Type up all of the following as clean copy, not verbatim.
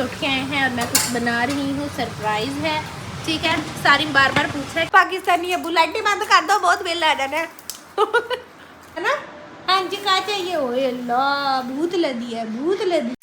पे उठ के आए हैं और मैं कुछ बना रही हूँ, सरप्राइज है। ठीक है, सारिम बार बार पूछ रहे पाकिस्तानी अबू लाइटें बंद कर दो, बहुत बिल आ जाना है ना। हाँ जी, क्या चाहिए? ओए अल्लाह, भूत लदी है, भूत लदी।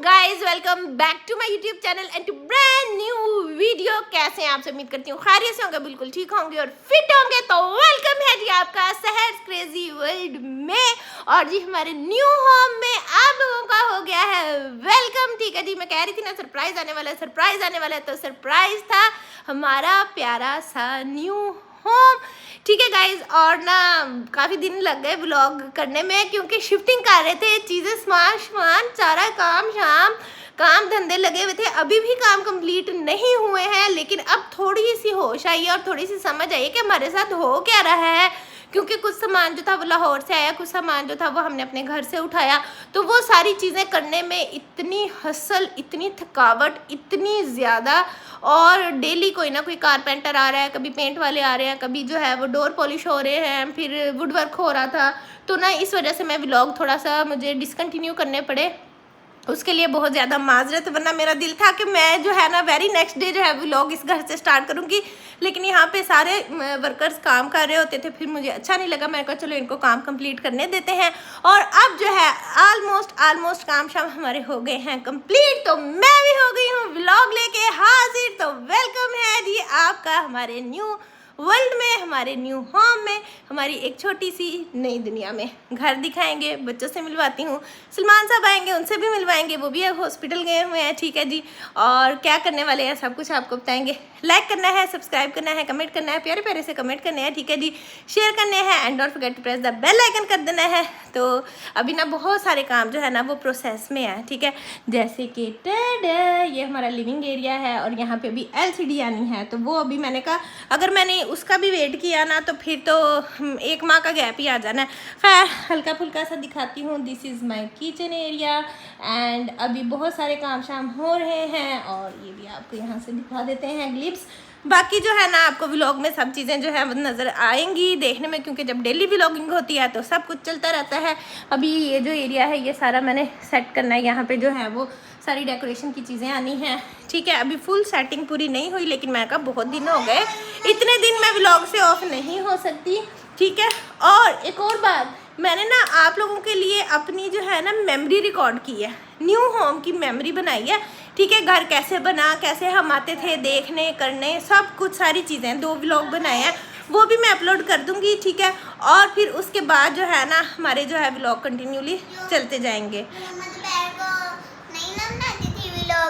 Guys welcome back to my YouTube channel and to brand new video. कैसे हैं आप? सब उम्मीद करती हूँ खैरियत से होंगे, बिल्कुल ठीक होंगे और फिट होंगे। तो वेलकम है जी आपका सहर क्रेजी वर्ल्ड में, और जी हमारे न्यू होम में आप लोगों का हो गया है वेलकम। ठीक है जी, मैं कह रही थी ना सरप्राइज आने वाला है, सरप्राइज आने वाला है, तो सरप्राइज था हमारा प्यारा सा न्यू होम। ठीक है गाइज, और ना काफ़ी दिन लग गए व्लॉग करने में, क्योंकि शिफ्टिंग कर रहे थे, चीज़ें सामान सारा काम धंधे लगे हुए थे। अभी भी काम कंप्लीट नहीं हुए हैं, लेकिन अब थोड़ी सी होश आई है और थोड़ी सी समझ आई है कि हमारे साथ हो क्या रहा है। क्योंकि कुछ सामान जो था वो लाहौर से आया, कुछ सामान जो था वो हमने अपने घर से उठाया, तो वो सारी चीज़ें करने में इतनी हसल, इतनी थकावट, इतनी ज़्यादा। और डेली कोई ना कोई कारपेंटर आ रहा है, कभी पेंट वाले आ रहे हैं, कभी जो है वो डोर पॉलिश हो रहे हैं, फिर वुड वर्क हो रहा था। तो ना इस वजह से मैं व्लॉग थोड़ा सा मुझे डिसकंटिन्यू करने पड़े, उसके लिए बहुत ज़्यादा माजरत। वरना मेरा दिल था कि मैं जो है ना वेरी नेक्स्ट डे जो है व्लॉग इस घर से स्टार्ट करूँगी, लेकिन यहाँ पे सारे वर्कर्स काम कर रहे होते थे, फिर मुझे अच्छा नहीं लगा। मैंने कहा चलो इनको काम कंप्लीट करने देते हैं। और अब जो है ऑलमोस्ट काम शाम हमारे हो गए हैं कंप्लीट, तो मैं भी हो गई हूँ व्लॉग लेके हाजिर। तो वेलकम है जी आपका हमारे न्यू वर्ल्ड में, हमारे न्यू होम में, हमारी एक छोटी सी नई दुनिया में। घर दिखाएंगे, बच्चों से मिलवाती हूँ, सलमान साहब आएंगे उनसे भी मिलवाएंगे, वो भी हॉस्पिटल गए हुए हैं। ठीक है जी, और क्या करने वाले हैं सब कुछ आपको बताएंगे। लाइक करना है, सब्सक्राइब करना है, कमेंट करना है, प्यारे प्यारे से कमेंट करने हैं। ठीक है जी, शेयर करने हैं and don't forget to press the bell icon कर देना है। तो अभी ना बहुत सारे काम जो है ना वो प्रोसेस में है। ठीक है, जैसे कि ये हमारा लिविंग एरिया है और यहाँ पे अभी LCD आनी है, तो वो अभी मैंने कहा अगर मैंने उसका भी वेट किया ना तो फिर तो 1 माह का गैप ही आ जाना है। खैर हल्का फुल्का सा दिखाती हूँ। This is my kitchen area and अभी बहुत सारे काम शाम हो रहे हैं, और ये भी आपको यहाँ से दिखा देते हैं ग्लिप्स। बाकी जो है ना आपको व्लॉग में सब चीज़ें जो है वो नज़र आएंगी देखने में, क्योंकि जब डेली व्लॉगिंग होती है तो सब कुछ चलता रहता है। अभी ये जो एरिया है ये सारा मैंने सेट करना है, यहाँ पे जो है वो सारी डेकोरेशन की चीज़ें आनी हैं। ठीक है, अभी फुल सेटिंग पूरी नहीं हुई, लेकिन मैं कहा बहुत दिन हो गए, इतने दिन मैं व्लॉग से ऑफ नहीं हो सकती। ठीक है, और एक और बात, मैंने ना आप लोगों के लिए अपनी जो है ना मेमोरी रिकॉर्ड की है, न्यू होम की मेमोरी बनाई है। ठीक है, घर कैसे बना, कैसे हम आते थे देखने करने, सब कुछ सारी चीज़ें 2 व्लॉग बनाए हैं, वो भी मैं अपलोड कर दूंगी। ठीक है, और फिर उसके बाद जो है ना हमारे जो है व्लॉग कंटिन्यूली चलते जाएंगे।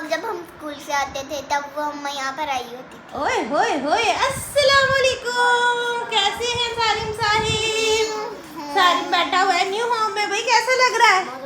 जब हम स्कूल से आते थे तब वो हम यहाँ पर आई होती थी। ओए होए होए, अस्सलाम वालेकुम, कैसे हैं सारिम साहिब? सारिम बैठा हुआ है न्यू होम में। भाई कैसा लग रहा है?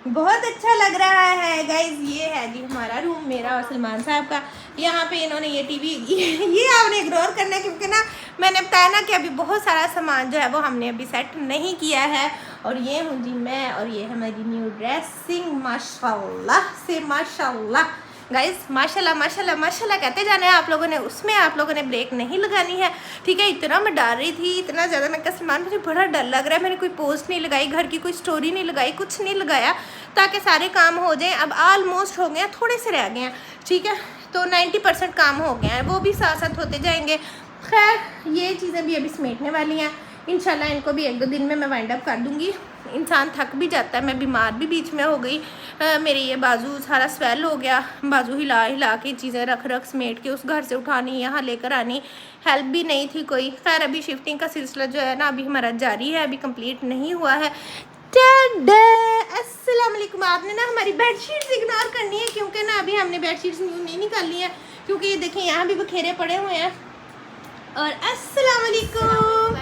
बहुत अच्छा लग रहा है गाइज। ये है जी हमारा रूम, मेरा और सलमान साहब का। यहाँ पे इन्होंने ये टीवी ये आपने इग्नोर करना है, क्योंकि ना मैंने बताया ना कि अभी बहुत सारा सामान जो है वो हमने अभी सेट नहीं किया है। और ये हूँ जी मैं, और ये है मेरी न्यू ड्रेसिंग। माशाल्लाह से माशाल्लाह गाइज, माशाल्लाह माशाल्लाह माशाल्लाह कहते जाना है आप लोगों ने, उसमें आप लोगों ने ब्रेक नहीं लगानी है। ठीक है, इतना मैं डर रही थी, इतना ज़्यादा मैं कहा सलमान मुझे बड़ा डर लग रहा है। मैंने कोई पोस्ट नहीं लगाई, घर की कोई स्टोरी नहीं लगाई, कुछ नहीं लगाया, ताकि सारे काम हो जाएं। अब ऑलमोस्ट हो गए हैं, थोड़े से रह गए हैं। ठीक है, तो 90% काम हो गया है, वो भी साथ साथ होते जाएंगे। खैर ये चीज़ें भी अभी समेटने वाली हैं, इंशाल्लाह इनको भी 1-2 दिन में मैं वाइंड अप कर दूँगी। इंसान थक भी जाता है, मैं बीमार भी बीच में हो गई, मेरी ये बाजू सारा स्वेल हो गया, बाजू हिला हिला के चीज़ें रख समेट के उस घर से उठानी, यहाँ लेकर आनी, हेल्प भी नहीं थी कोई। खैर अभी शिफ्टिंग का सिलसिला जो है ना अभी हमारा जारी है, अभी कंप्लीट नहीं हुआ है। अस्सलाम वालेकुम। आपने ना हमारी बेडशीट्स इग्नोर करनी है, क्योंकि ना अभी हमने बेडशीट्स न्यू नहीं निकाली है, क्योंकि ये देखें यहाँ भी बखेरे पड़े हुए हैं। और अस्सलाम वालेकुम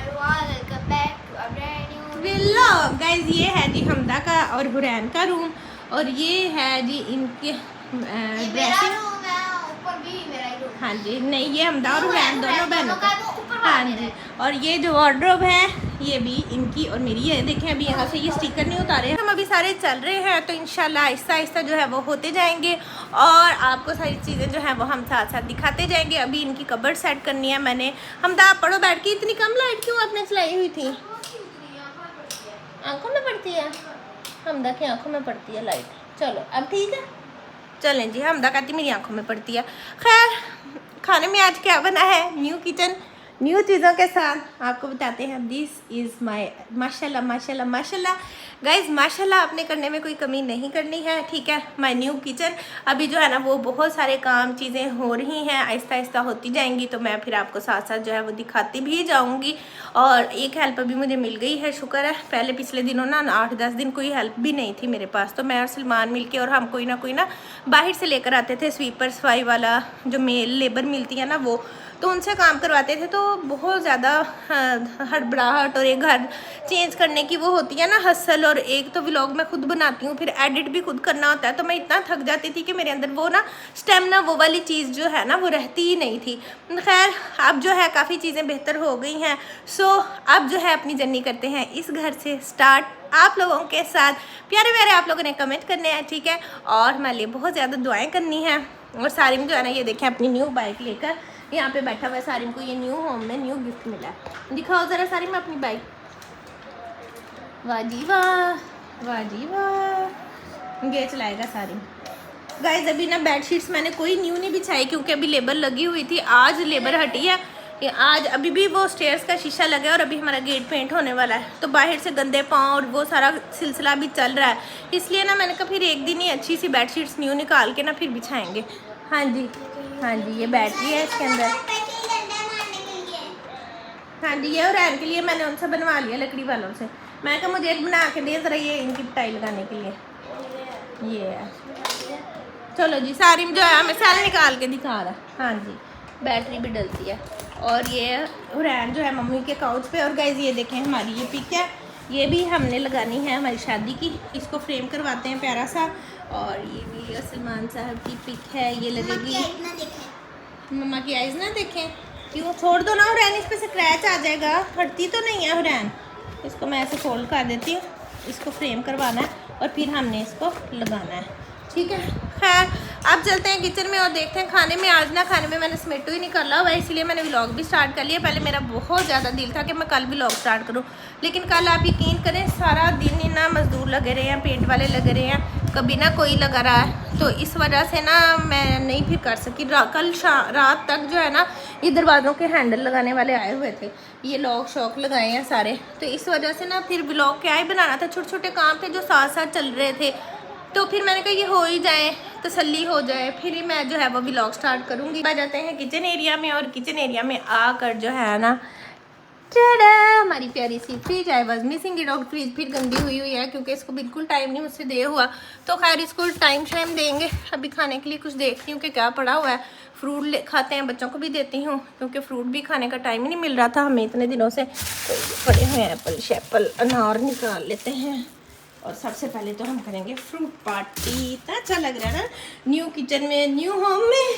व्लॉग गाइज, ये है जी हमदा का और हुरैन का रूम, और ये है जी इनके ड्रेसिंग। हाँ जी, नहीं ये हमदा और हुरैन दोनों बहनों का। हाँ जी, और ये जो वार्डरोब है ये भी इनकी और मेरी है। देखें अभी यहाँ से ये स्टिकर नहीं उतारे। हम अभी सारे चल रहे हैं, तो इंशाल्लाह आहिस्ता आहिस्ता जो है वो होते जाएंगे और आपको सारी चीज़ें जो है वो हम साथ साथ दिखाते जाएंगे। अभी इनकी कबर्ड सेट करनी है मैंने। हमदा आप पढ़ो बैठ के। इतनी कम लाइट क्यों आपने चलाई हुई थी? आंखों में पड़ती है? हमदा की आंखों में पड़ती है लाइट। चलो अब ठीक है, चलें जी। हमदा कहती मेरी आंखों में पड़ती है। खैर, खाने में आज क्या बना है? न्यू किचन, न्यू चीज़ों के साथ आपको बताते हैं। दिस इज़ माई माशाल्लाह माशाल्लाह माशाल्लाह गाइज, माशाल्लाह आपने करने में कोई कमी नहीं करनी है, ठीक है। माई न्यू किचन अभी जो है ना वो बहुत सारे काम चीज़ें हो रही हैं, आहिस्ता आहिस्ता होती जाएंगी, तो मैं फिर आपको साथ साथ जो है वो दिखाती भी जाऊंगी। और एक हेल्प अभी मुझे मिल गई है, शुक्र है। पहले पिछले दिनों ना 8-10 दिन कोई हेल्प भी नहीं थी मेरे पास, तो मैं और सलमान मिलके और हम कोई ना बाहर से लेकर आते थे। स्वीपर सफाई वाला जो मेल लेबर मिलती है ना वो, तो उनसे काम करवाते थे। तो बहुत ज़्यादा हड़बड़ाहट और एक घर चेंज करने की वो होती है ना हसल, और एक तो व्लॉग मैं खुद बनाती हूँ, फिर एडिट भी खुद करना होता है, तो मैं इतना थक जाती थी कि मेरे अंदर वो ना स्टेमिना वो वाली चीज़ जो है ना वो रहती ही नहीं थी। खैर अब जो है काफ़ी चीज़ें बेहतर हो गई हैं। सो अब जो है अपनी जर्नी करते हैं इस घर से स्टार्ट, आप लोगों के साथ। प्यारे प्यारे आप लोगों ने कमेंट करने हैं, ठीक है, और हमारे लिए बहुत ज़्यादा दुआएँ करनी हैं। और सारिम जो है ना ये देखें अपनी न्यू बाइक लेकर यहाँ पे बैठा हुआ है। सारिम को ये न्यू होम में न्यू गिफ्ट मिला है। दिखाओ ज़रा सारिम अपनी बाइक। वाह जी वाह, वाह जी वाह, ये चलाएगा सारिम। गाइस अभी ना बेडशीट्स मैंने कोई न्यू नहीं बिछाई क्योंकि अभी लेबर लगी हुई थी। आज लेबर हटी है, आज अभी भी वो स्टेयर्स का शीशा लगा है और अभी हमारा गेट पेंट होने वाला है, तो बाहर से गंदे पाँव और वो सारा सिलसिला भी चल रहा है। इसलिए ना मैंने कहा फिर एक दिन ही अच्छी सी बेडशीट्स न्यू निकाल के ना फिर बिछाएंगे। हाँ जी, हाँ जी, ये बैटरी है इसके अंदर। हाँ जी, ये और रैन के लिए मैंने उनसे बनवा लिया लकड़ी वालों से। मैं कहा मुझे एक बना के दे ज़रा, ये इनकी पिटाई लगाने के लिए। ये है, चलो जी। सारिम जो है हमें सारे निकाल के दिखा रहा है। हाँ जी, बैटरी भी डलती है। और ये रैन जो है मम्मी के काउच पे। और गाइस ये देखें हमारी ये पिक है, ये भी हमने लगानी है हमारी शादी की। इसको फ्रेम करवाते हैं प्यारा सा। और ये भी सलमान साहब की पिक है, ये लगेगी। मम्मा की आइज़ ना देखें, क्यों? छोड़ दो ना हुरैन, इस पे से क्रैच आ जाएगा। हटती तो नहीं है हुरैन। इसको मैं ऐसे फोल्ड कर देती हूँ। इसको फ्रेम करवाना है और फिर हमने इसको लगाना है, ठीक है। खैर अब चलते हैं किचन में और देखते हैं खाने में। आज ना खाने में मैंने स्मेटो ही निकाला हुआ है, इसीलिए मैंने व्लॉग भी स्टार्ट कर लिया। पहले मेरा बहुत ज़्यादा दिल था कि मैं कल व्लॉग स्टार्ट करूं, लेकिन कल आप यकीन करें सारा दिन ही ना मज़दूर लगे रहे हैं, पेंट वाले लगे रहे हैं, कभी ना कोई लगा रहा है, तो इस वजह से ना मैं नहीं फिर कर सकी। कल रात तक जो है ना ये दरवाज़ों के हैंडल लगाने वाले आए हुए थे, ये लॉक शॉक लगाए हैं सारे, तो इस वजह से ना फिर व्लॉग क्या ही बनाना था। छोटे छोटे काम थे जो साथ साथ चल रहे थे, तो फिर मैंने कहा ये हो ही जाए, तसल्ली हो जाए, फिर ही मैं जो है वो व्लॉग स्टार्ट करूँगी। आ जाते हैं किचन एरिया में, और किचन एरिया में आकर जो है ना हमारी प्यारी सी fridge. I was missing it. और फ्रिज फिर गंदी हुई है क्योंकि इसको बिल्कुल टाइम नहीं मुझसे दे हुआ, तो खैर इसको टाइम शाइम देंगे। अभी खाने के लिए कुछ देखती हूँ कि क्या पड़ा हुआ है। फ्रूट खाते हैं, बच्चों को भी देती हूँ क्योंकि फ्रूट भी खाने का टाइम ही नहीं मिल रहा था हमें इतने दिनों से। तो पड़े हुए एप्पल शेप्पल अनार निकाल लेते हैं। और सबसे पहले तो हम करेंगे फ्रूट पार्टी। इतना अच्छा लग रहा है ना न्यू किचन में, न्यू होम में,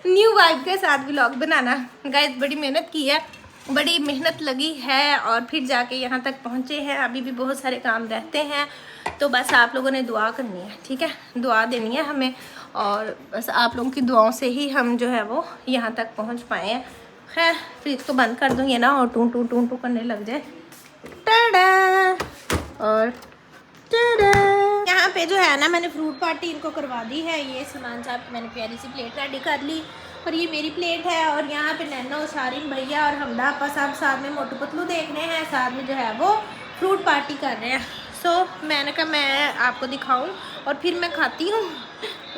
न्यू वाइब के साथ व्लॉग बनाना। गाइस बड़ी मेहनत की है, बड़ी मेहनत लगी है और फिर जाके यहाँ तक पहुँचे हैं। अभी भी बहुत सारे काम रहते हैं, तो बस आप लोगों ने दुआ करनी है, ठीक है, दुआ देनी है हमें, और बस आप लोगों की दुआओं से ही हम जो है वो यहाँ तक पहुँच पाए हैं। खैर फ्रिज को बंद कर दूँ ये ना और टूं टूं टूं टूं करने लग जाए। टाडा। और यहाँ पे जो है ना मैंने फ्रूट पार्टी इनको करवा दी है। ये सलमान साहब की मैंने प्यारी सी प्लेट रेडी कर ली और ये मेरी प्लेट है। और यहाँ पे नैनो, शारीन भैया और हमदा आपा सब साथ में मोटू पतलू देख रहे हैं, साथ में जो है वो फ्रूट पार्टी कर रहे हैं। सो मैंने कहा मैं आपको दिखाऊं और फिर मैं खाती हूँ।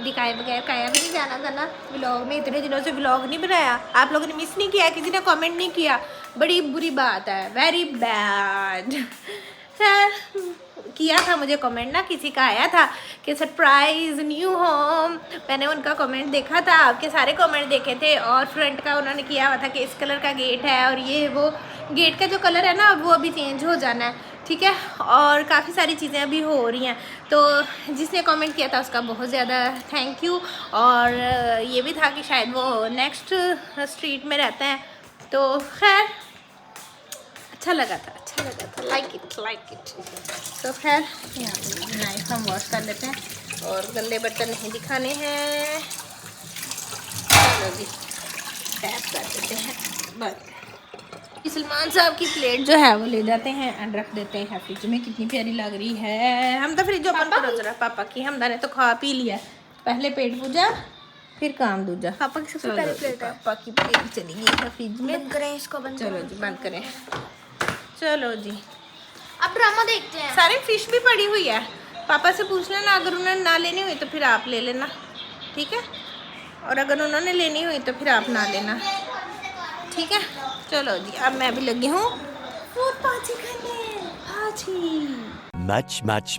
दिखाए बगैर खाया भी नहीं जाना था ना व्लॉग में। इतने दिनों से व्लॉग नहीं बनाया, आप लोगों ने मिस नहीं किया, किसी ने कमेंट नहीं किया, बड़ी बुरी बात है, वेरी बैड। किया था मुझे कमेंट ना, किसी का आया था कि सरप्राइज न्यू होम। मैंने उनका कमेंट देखा था, आपके सारे कमेंट देखे थे। और फ्रंट का उन्होंने किया हुआ था कि इस कलर का गेट है और ये वो गेट का जो कलर है ना वो अभी चेंज हो जाना है, ठीक है। और काफ़ी सारी चीज़ें अभी हो रही हैं, तो जिसने कमेंट किया था उसका बहुत ज़्यादा थैंक यू। और ये भी था कि शायद वो नेक्स्ट स्ट्रीट में रहते हैं, तो खैर अच्छा लगा था। अच्छा लगा था, लाइक इट। तो खैर यहाँ नाइफ हम वॉश कर लेते हैं और गंदे बर्तन नहीं दिखाने हैं। चलो जी टैप कर देते हैं बस। सलमान साहब की प्लेट जो है वो ले जाते हैं एंड रख देते हैं फ्रिज में। कितनी प्यारी लग रही है। हम तो फ्रिज ओपन करो जरा। पापा की हमदा ने तो खा पी लिया, पहले पेट पूजा फिर काम दूजा। पापा की सबसे पहले प्लेट है। पापा की प्लेट चली गई है फ्रिज में। बंद करें इसको, बंद चलो जी बंद करें। चलो जी अब ड्रामा देखते हैं। सारी फिश भी पड़ी हुई है। पापा से पूछ लेना, अगर उन्होंने ना लेनी हुई तो फिर आप ले लेना, ठीक है। और अगर उन्होंने लेनी हुई तो फिर आप ना लेना, ठीक है। चलो जी अब मैं भी लगी हूँ फ्रूट भाजी खाने।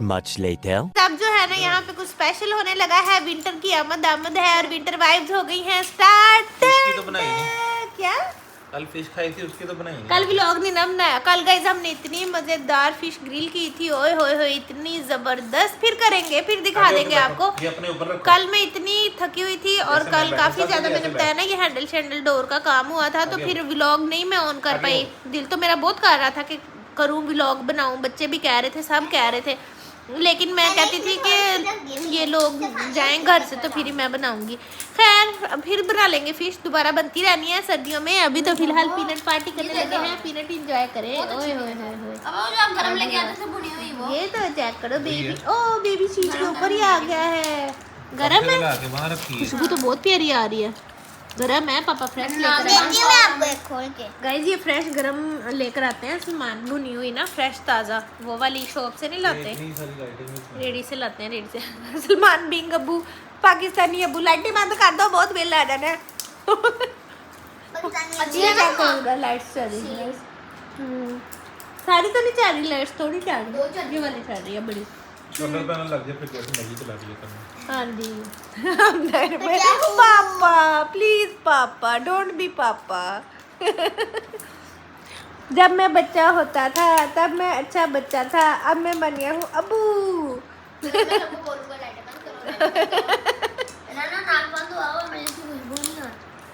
Much later. अब जो है ना यहाँ पे कुछ स्पेशल होने लगा है। विंटर की आमद है और विंटर वाइब्स हो गई हैं स्टार्ट। तो बनाई नहीं। क्या कल फिश खाई थी उसकी तो बनाई नहीं। कल व्लॉग नहीं ना बनाया। कल गाइस हमने इतनी मजेदार फिश ग्रिल की थी, ओए होए होए इतनी जबरदस्त। फिर करेंगे, फिर दिखा देंगे आपको। ये अपने ऊपर रखो। कल मैं इतनी थकी हुई थी और ऐसे कल मैं काफी बैठा था, ज्यादा मैंने ऐसे बताया ना ये हैंडल शैंडल डोर का काम हुआ था, तो आगे फिर व्लॉग नहीं मैं ऑन कर आगे पाई। दिल तो मेरा बहुत कर रहा था कि करूँ व्लॉग बनाऊं, बच्चे भी कह रहे थे, सब कह रहे थे, लेकिन मैं कहती थी कि ये लोग जाएं घर से तो फिर ही मैं बनाऊंगी। खैर फिर बना लेंगे फिश, दोबारा बनती रहनी है सर्दियों में। अभी तो फिलहाल पीनट पार्टी करने लगे हैं, पीनट इंजॉय करें। ओए होए होए अब वो जो आप गरम लेके आते थे बुनी हुई वो। ये तो चेक करो बेबी। ओ बेबी चीज के ऊपर ही आ गया है। गरम है, लगा के वहाँ रखी है। खुशबू तो बहुत प्यारी आ रही है। गरम है, पापा फ्रेश लेकर आए देती हूँ मैं आपको एक खोल के। गाइस। ये फ्रेश गरम लेकर आते हैं सामान, भुनी हुई ना फ्रेश ताज़ा, वो वाली शॉप से नहीं लाते, इतनी सारी आइटम इसमें। रेडी से लाते हैं, रेडी से। सलमान बिंग अबू पाकिस्तानी अबू लाइटें बंद कर दो, बहुत बिल आ जाना है। ये क्या करूँगा, लाइट्स चल रही है। सारी तो नहीं चल रही, लाइट्स थोड़ी चल रही, ये वाली चल रही है बड़ी। सोलर पैनल लग जाए फिर कैसे मर्जी चला दिया करना। हाँ जी। पापा प्लीज पापा, डोंट बी पापा। जब मैं बच्चा होता था तब मैं अच्छा बच्चा था, अब मैं बन गया हूँ अबू।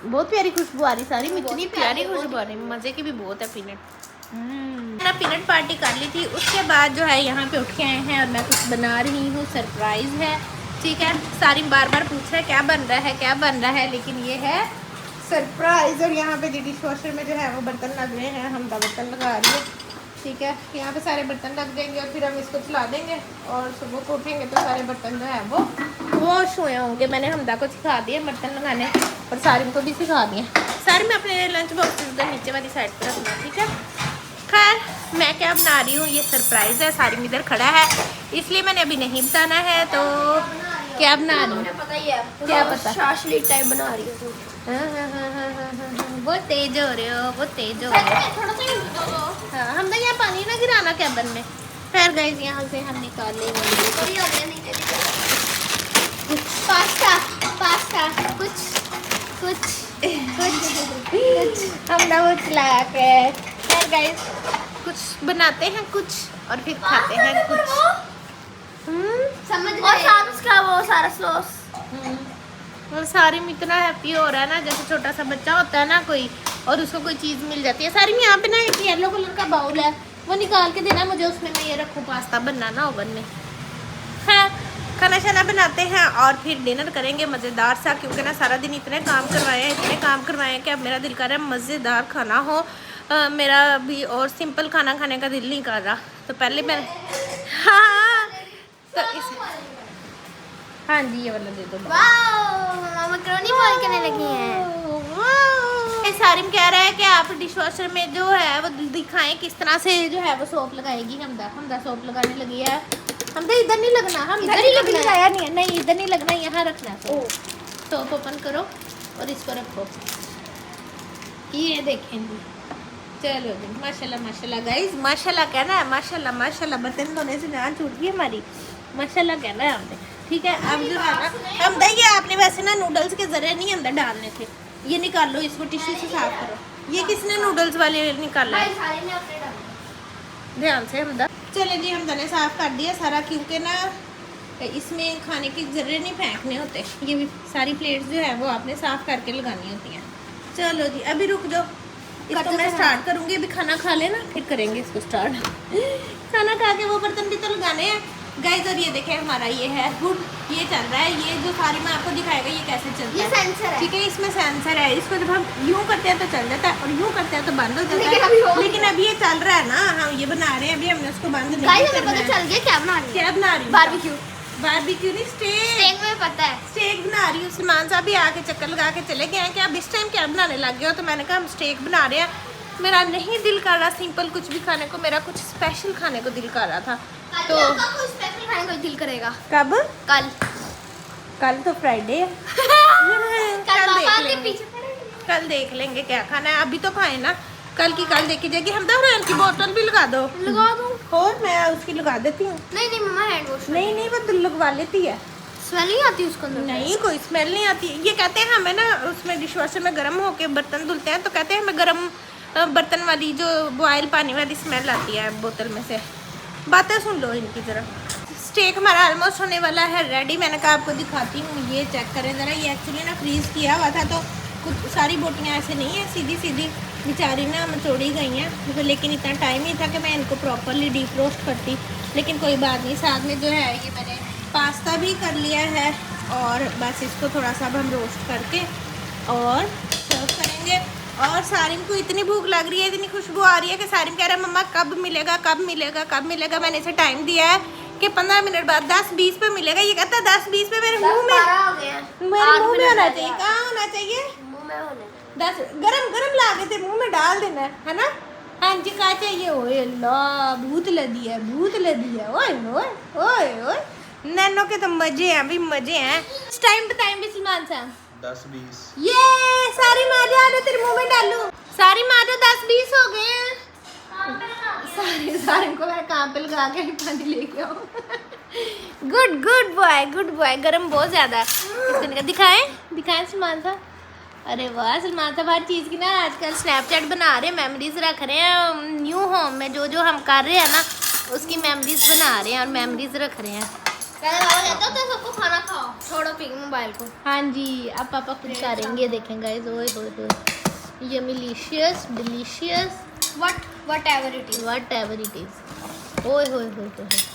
बहुत प्यारी खुशबू आ रही, सारी में इतनी प्यारी खुशबू आ रही, मजे की भी बहुत है पीनट। मैंने पीनट पार्टी कर ली थी, उसके बाद जो है यहाँ पे उठ के आए हैं और मैं कुछ बना रही हूँ, सरप्राइज है, ठीक है। सारी बार बार पूछ रहे क्या बन रहा है, क्या बन रहा है, लेकिन ये है सरप्राइज। और यहाँ पे डिश वॉशर में जो है वो बर्तन लग रहे हैं, हम बर्तन लगा रही है, ठीक है। यहाँ पे सारे बर्तन लग जाएंगे और फिर हम इसको चला देंगे और सुबह को उठेंगे तो सारे बर्तन जो है वो वॉश हुए होंगे। मैंने हमदा को सिखा दिए बर्तन लगाने और सारिम को भी सिखा दिए। सारी में अपने लंच बॉक्स उधर नीचे वाली साइड पर रखना, ठीक है। खैर मैं क्या बना रही हूँ, ये सरप्राइज़ है। सारिम इधर खड़ा है इसलिए मैंने अभी नहीं बताना है। तो क्या बना रही हूँ, पता ही है, क्या पता, शाशली टाइप बना रही है। बहुत तेज हो रहे हो, बहुत तेज हो रहे हो। थोड़ा सा ही दो दो। हाँ हम तो यहाँ पानी ना गिराना कैबन में। खैर गाइस यहाँ से हम निकाल लेंगे थोड़ी हो गया, नहीं तेरी पास्ता पास्ता कुछ कुछ कुछ हम ना वो चला के। खैर गाइस कुछ बनाते हैं कुछ और फिर खाते हैं कुछ। समझ गए। और साथ उसका वो सारा सॉस। और सारी में इतना हैप्पी हो रहा है ना, जैसे छोटा सा बच्चा होता है ना कोई और उसको कोई चीज़ मिल जाती है। सारी में यहाँ पे ना एक येलो कलर का बाउल है, वो निकाल के देना मुझे, उसमें मैं ये रखूँ पास्ता बनाना ओवन में। हाँ खाना शाना बनाते हैं और फिर डिनर करेंगे मज़ेदार सा, क्योंकि ना सारा दिन इतने काम करवाए हैं कि अब मेरा दिल कर रहा है मज़ेदार खाना हो। मेरा भी और सिंपल खाना खाने का दिल नहीं कर रहा। तो पहले मैं हाँ तो इस हाँ जी ये वाला दे दो। वाओ मैकरोनी बॉईल करने लगी हैं। सारिम कह रहा है कि आप डिश वॉशर में जो है वो दिखाएं किस तरह से जो है वो सोप लगाएगी। हमदा सोप लगाने लगी है। हमदा इधर नहीं लगना, हम इधर ही लगाया नहीं है, नहीं इधर नहीं लगना, यहाँ रखना है। सोप ओपन करो और इसको रखो, ये देखें जी। चलो जी माशाल्लाह माशाल्लाह गाइस, माशाल्लाह कहना है, माशाल्लाह माशाल्लाह। बर्तन धोने से जान छूट गई हमारी, माशाल्लाह कहना है हमने, ठीक है। अब जो है ना हमदा ये आपने वैसे ना नूडल्स के ज़रिए नहीं अंदर डालने थे, ये निकाल लो, इसको टिश्यू से साफ करो। ये किसने नूडल्स वाले निकाला है, ध्यान से हमदा। चले जी हमदा ने साफ कर दिया सारा, क्योंकि ना इसमें खाने के ज़रिए नहीं फेंकने होते, ये भी सारी प्लेट्स जो है वो आपने साफ करके लगानी होती हैं। चलो जी अभी रुक जाओ, इसको मैं स्टार्ट करूँगी, अभी खाना खा लेना फिर करेंगे इसको स्टार्ट। खाना खा के वो बर्तन भी तो लगाने हैं गाइस। और ये देखें हमारा ये है हुड, ये चल रहा है। ये जो सारी मैं आपको दिखाएगा ये कैसे चलता ये है, सेंसर है। ठीक है। इसमें सेंसर है, इसको जब हम यूँ करते हैं तो चल जाता है और यूँ करते हैं तो बंद हो जाता है। लेकिन अभी ये चल रहा है ना, हम ये बना रहे हैं, अभी हमने उसको बंद नहीं गाइस हमें करना पता है। चल गया क्या बना रही है। क्या बना रही हूँ? बारबेक्यू। बारबेक्यू नहीं, स्टेक। स्टेक में पता है। स्टेक बना रही हूँ। सलमान साहब भी आके चक्कर लगा के चले गए हैं कि अब इस टाइम क्या बनाने लग गए हो, तो मैंने कहा हम स्टेक बना रहे हैं। मेरा नहीं दिल कर रहा सिंपल कुछ भी खाने को, मेरा कुछ स्पेशल खाने को दिल कर रहा था। तो कुछ स्पेशल खाने को दिल करेगा। कब? कल। कल तो फ्राइडे है। कल देख पापा के लेंगे। पीछे पड़ेंगे। कल देख लेंगे क्या खाना है, अभी तो खाए ना। कल की कल देखी जाएगी। हम दो की बोतल भी लगा दो। लगा दूं? और मैं उसकी लगा देती हूँ। नहीं मम्मा हैंड वॉश। नहीं वो तो लगवा लेती है। स्मेल नहीं आती उसको अंदर? नहीं कोई स्मेल नहीं आती। ये कहते हैं हमें ना उसमें डिशवॉशर में गर्म होके बर्तन धुलते हैं तो कहते हैं हमें गर्म बर्तन वाली जो बॉयल पानी वाली स्मेल आती है बोतल में से। बातें सुन लो इनकी ज़रा। स्टेक हमारा ऑलमोस्ट होने वाला है रेडी। मैंने कहा आपको दिखाती हूँ, ये चेक करें ज़रा। ये एक्चुअली ना फ्रीज़ किया हुआ था, तो कुछ सारी बोटियाँ ऐसे नहीं है, सीधी सीधी बेचारी ना मचोड़ी गई हैं। तो लेकिन इतना टाइम ही था कि मैं इनको प्रॉपरली डीप रोस्ट करती, लेकिन कोई बात नहीं। साथ में जो है ये मैंने पास्ता भी कर लिया है और बस इसको थोड़ा सा अब हम रोस्ट करके और सर्व करेंगे। और सारिम को इतनी भूख लग रही है, इतनी खुशबू आ रही है कि सारिम कह रहा है मम्मा कब मिलेगा कब मिलेगा कब मिलेगा। मैंने इसे टाइम दिया है कि 15 मिनट बाद 10-20 पे मिलेगा। ये कहता है 10-20 पे मेरे मुंह में होना चाहिए। कहाँ होना चाहिए? मुंह में होने। 10 गरम ला के मुंह में डाल देना है ना। हाँ जी कहा चाहिए। ओए अल्लाह भूत लदी है, भूत लदी है। ओए ओए ओए ओए नैनो के तो मजे हैं, अभी मजे हैं। टाइम बताएं भी सलमान साहब। 10-20। ये सारी माजा आ तेरे मुंह में डालू। सारी माजा 10-20 हो गए हैं। सारे को मैं काम पे लगा के पानी लेके आऊँ। Good boy. गरम बहुत ज्यादा है। इसको दिखाएं सलमान साहब। अरे वाह सलमान साहब हर चीज़ की ना आजकल स्नैपचैट बना रहे हैं, मेमोरीज रख रहे हैं। न्यू होम में जो हम कर रहे हैं ना उसकी मेमोरीज बना रहे हैं और मेमोरीज रख रहे हैं। तो सबको खाना खाओ, छोड़ो मोबाइल को। हाँ जी अब पापा कुछ करेंगे, देखें गाइस। ओए होए यम्मिलिशियस डिलीशियस व्हाटएवर इट इज। ओए होए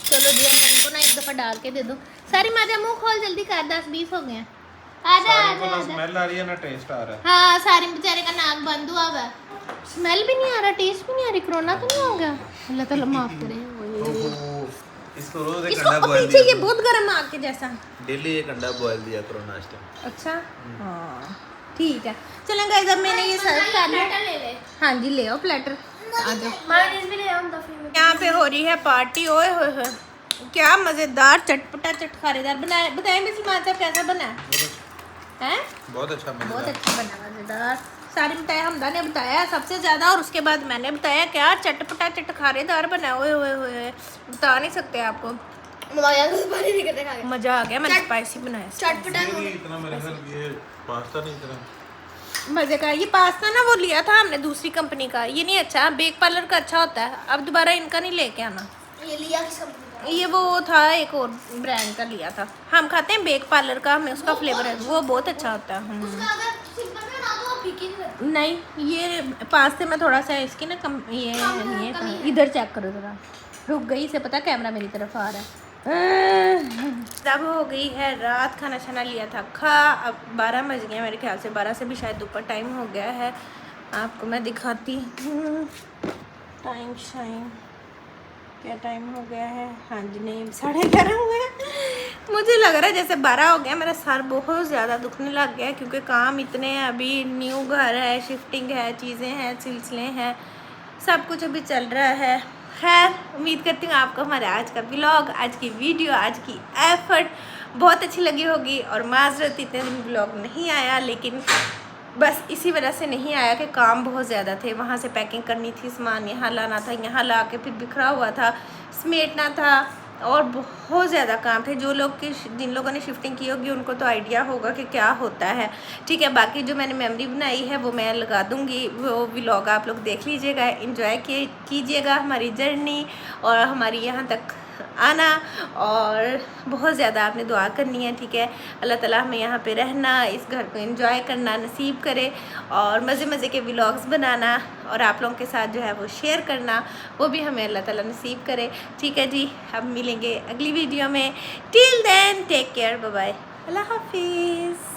चलो जी अब इनको ना एक दफ़ा डाल के दे दो। सारी माजा मुंह खोल जल्दी कर, 10-20 हो गए हैं। आजा स्मेल आ रही है ना टेस्ट आ रहा है। हाँ सारी बेचारे का नाक बंद हुआ हुआ है, स्मेल भी नहीं आ रहा, टेस्ट भी नहीं आ रही। कोरोना तो नहीं हो गया? अल्लाह ताला माफ करे। इसको रोज एक इसको अंडा बॉयल पीछे ये दिया। बहुत गर्म आग के जैसा। डेली एक अंडा बॉयल दिया करो नाश्ते में। अच्छा हाँ ठीक है। चलें गाइस अब मैंने ये सर्व कर लिया। ले ले। हाँ जी ले आओ प्लेटर। आ जाओ। मायोनीज भी ले आओ दफे में। यहाँ पे हो रही है पार्टी। ओए होए होए क्या मज़ेदार चटपटा चटखारेदार बनाया। बताएं भी सलमान साहब कैसा बना है? बहुत अच्छा बहुत अच्छा बना, मज़ेदार। सारी बताया, हमदा ने बताया सबसे ज़्यादा और उसके बाद मैंने बताया क्या चटपटा चटखारेदार बना। ओए होए होए बता नहीं सकते आपको। पानी नहीं करते खा के। मज़ा आ गया। मैंने स्पाइसी बनाया। चटपटा इतना मेरे घर ये पास्ता नहीं इतना मज़े का। ये पास्ता ना वो लिया था हमने दूसरी कंपनी का, ये नहीं अच्छा। बेक पार्लर का अच्छा होता है। अब दोबारा इनका नहीं लेके आना। ये लिया किस कंपनी का? ये वो था एक और ब्रांड का लिया था। हम खाते हैं बेक पार्लर का, हमें उसका फ्लेवर है वो बहुत अच्छा होता है। उसका अगर सिंपल में ना तो फीकी नहीं लगती। नहीं ये पास्ते में थोड़ा सा इसकी ना कम ये नहीं है। इधर चेक करो ज़रा, रुक गई से पता कैमरा मेरी तरफ आ रहा है। तब हो गई है रात, खाना छाना लिया था खा। अब 12 बज गए मेरे ख्याल से, 12 से भी शायद ऊपर टाइम हो गया है। आपको मैं दिखाती हूँ टाइम शाइम क्या टाइम हो गया है। हाँ जी नहीं 11:30 हुए हैं। मुझे लग रहा है जैसे 12 हो गया। मेरा सर बहुत ज़्यादा दुखने लग गया है क्योंकि काम इतने हैं। अभी न्यू घर है, शिफ्टिंग है, चीज़ें हैं, सिलसिले हैं, सब कुछ अभी चल रहा है। खैर उम्मीद करती हूँ आपको हमारा आज का व्लॉग, आज की वीडियो, आज की एफर्ट बहुत अच्छी लगी होगी। और माजरत इतने दिन व्लॉग नहीं आया, लेकिन बस इसी वजह से नहीं आया कि काम बहुत ज़्यादा थे। वहाँ से पैकिंग करनी थी, सामान यहाँ लाना था, यहाँ ला के फिर बिखरा हुआ था, समेटना था और बहुत ज़्यादा काम थे। जिन लोगों ने शिफ्टिंग की होगी उनको तो आइडिया होगा कि क्या होता है। ठीक है बाकी जो मैंने मेमोरी बनाई है वो मैं लगा दूँगी, वो व्लॉग आप लोग देख लीजिएगा, एंजॉय कीजिएगा हमारी जर्नी और हमारी यहाँ तक आना और बहुत ज़्यादा आपने दुआ करनी है, ठीक है। अल्लाह ताला हमें यहाँ पे रहना, इस घर को एंजॉय करना नसीब करे और मज़े मज़े के व्लॉग्स बनाना और आप लोगों के साथ जो है वो शेयर करना, वो भी हमें अल्लाह ताला नसीब करे, ठीक है जी। अब मिलेंगे अगली वीडियो में। Till then take care, bye bye, अल्लाह हाफिज़।